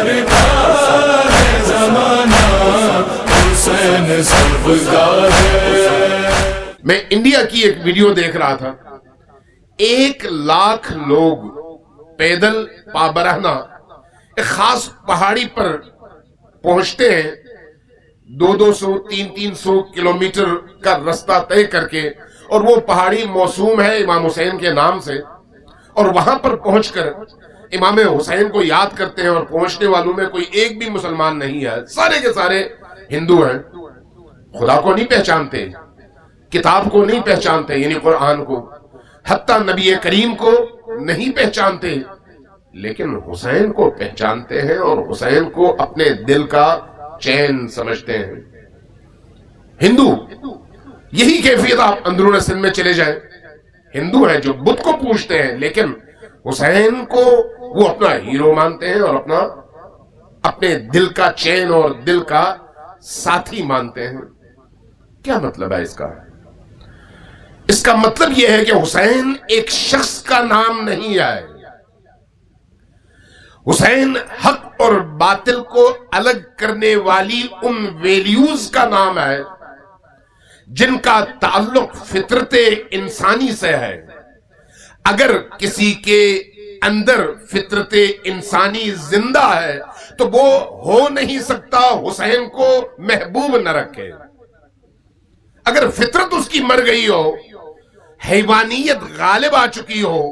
سرکار زمانہ حسین سرکار ہے۔ میں انڈیا کی ایک ویڈیو دیکھ رہا تھا، 1,00,000 لوگ پیدل پابرہنہ ایک خاص پہاڑی پر پہنچتے ہیں، 200 300 کلومیٹر کا رستہ طے کر کے، اور وہ پہاڑی موسوم ہے امام حسین کے نام سے، اور وہاں پر پہنچ کر امام حسین کو یاد کرتے ہیں، اور پہنچنے والوں میں کوئی ایک بھی مسلمان نہیں ہے، سارے کے سارے ہندو ہیں، خدا کو نہیں پہچانتے، کتاب کو نہیں پہچانتے یعنی قرآن کو، حتیٰ نبی کریم کو نہیں پہچانتے، لیکن حسین کو پہچانتے ہیں اور حسین کو اپنے دل کا چین سمجھتے ہیں۔ ہندو یہی کیفیت، آپ اندرون سندھ میں چلے جائیں، ہندو ہیں جو بدھ کو پوجتے ہیں، لیکن حسین کو وہ اپنا ہیرو مانتے ہیں اور اپنے دل کا چین اور دل کا ساتھی مانتے ہیں۔ کیا مطلب ہے اس کا؟ اس کا مطلب یہ ہے کہ حسین ایک شخص کا نام نہیں ہے، حسین حق اور باطل کو الگ کرنے والی ان ویلیوز کا نام ہے جن کا تعلق فطرت انسانی سے ہے۔ اگر کسی کے اندر فطرت انسانی زندہ ہے تو وہ ہو نہیں سکتا حسین کو محبوب نہ رکھے۔ اگر فطرت اس کی مر گئی ہو، حیوانیت غالب آ چکی ہو،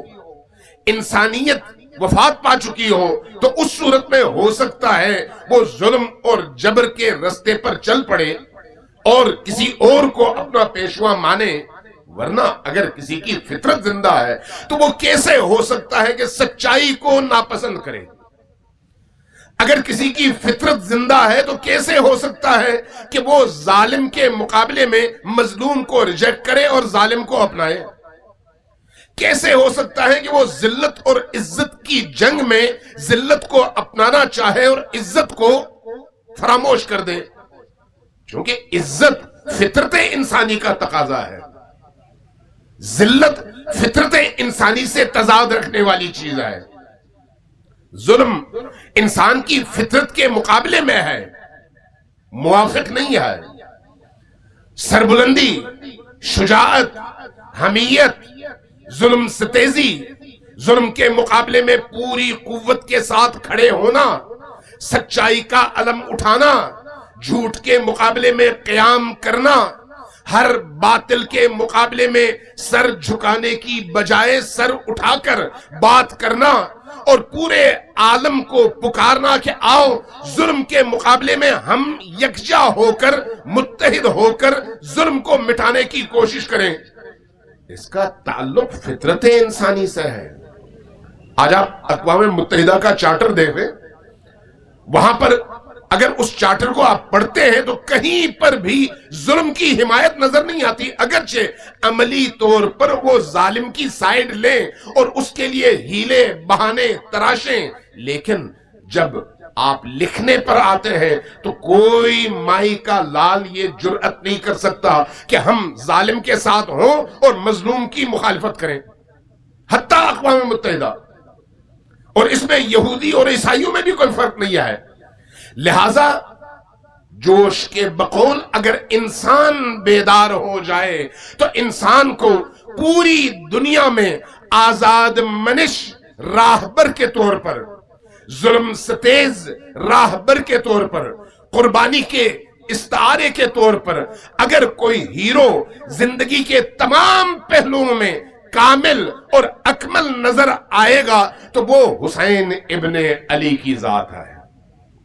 انسانیت وفات پا چکی ہو، تو اس صورت میں ہو سکتا ہے وہ ظلم اور جبر کے رستے پر چل پڑے اور کسی اور کو اپنا پیشوا مانے، ورنہ اگر کسی کی فطرت زندہ ہے تو وہ کیسے ہو سکتا ہے کہ سچائی کو ناپسند کرے؟ اگر کسی کی فطرت زندہ ہے تو کیسے ہو سکتا ہے کہ وہ ظالم کے مقابلے میں مظلوم کو ریجیکٹ کرے اور ظالم کو اپنائے؟ کیسے ہو سکتا ہے کہ وہ ذلت اور عزت کی جنگ میں ذلت کو اپنانا چاہے اور عزت کو فراموش کر دے؟ چونکہ عزت فطرت انسانی کا تقاضا ہے، ذلت فطرت انسانی سے تضاد رکھنے والی چیز ہے، ظلم انسان کی فطرت کے مقابلے میں ہے، موافق نہیں ہے۔ سربلندی، شجاعت، حمیت، ظلم ستیزی، ظلم کے مقابلے میں پوری قوت کے ساتھ کھڑے ہونا، سچائی کا علم اٹھانا، جھوٹ کے مقابلے میں قیام کرنا، ہر باطل کے مقابلے میں سر جھکانے کی بجائے سر اٹھا کر بات کرنا، اور پورے عالم کو پکارنا کہ آؤ ظلم کے مقابلے میں ہم یکجا ہو کر، متحد ہو کر ظلم کو مٹانے کی کوشش کریں۔ اس کا تعلق فطرت انسانی سے ہے۔ آج آپ اقوام متحدہ کا چارٹر دیکھیں، وہاں پر اگر اس چارٹر کو آپ پڑھتے ہیں تو کہیں پر بھی ظلم کی حمایت نظر نہیں آتی، اگرچہ عملی طور پر وہ ظالم کی سائیڈ لیں اور اس کے لیے ہیلے بہانے تراشیں، لیکن جب آپ لکھنے پر آتے ہیں تو کوئی مائی کا لال یہ جرأت نہیں کر سکتا کہ ہم ظالم کے ساتھ ہوں اور مظلوم کی مخالفت کریں، حتیٰ اقوام متحدہ، اور اس میں یہودی اور عیسائیوں میں بھی کوئی فرق نہیں ہے۔ لہذا جوش کے بقول اگر انسان بیدار ہو جائے تو انسان کو پوری دنیا میں آزاد منش راہبر کے طور پر، ظلم ستیز راہبر کے طور پر، قربانی کے استعارے کے طور پر اگر کوئی ہیرو زندگی کے تمام پہلوؤں میں کامل اور اکمل نظر آئے گا تو وہ حسین ابن علی کی ذات ہے۔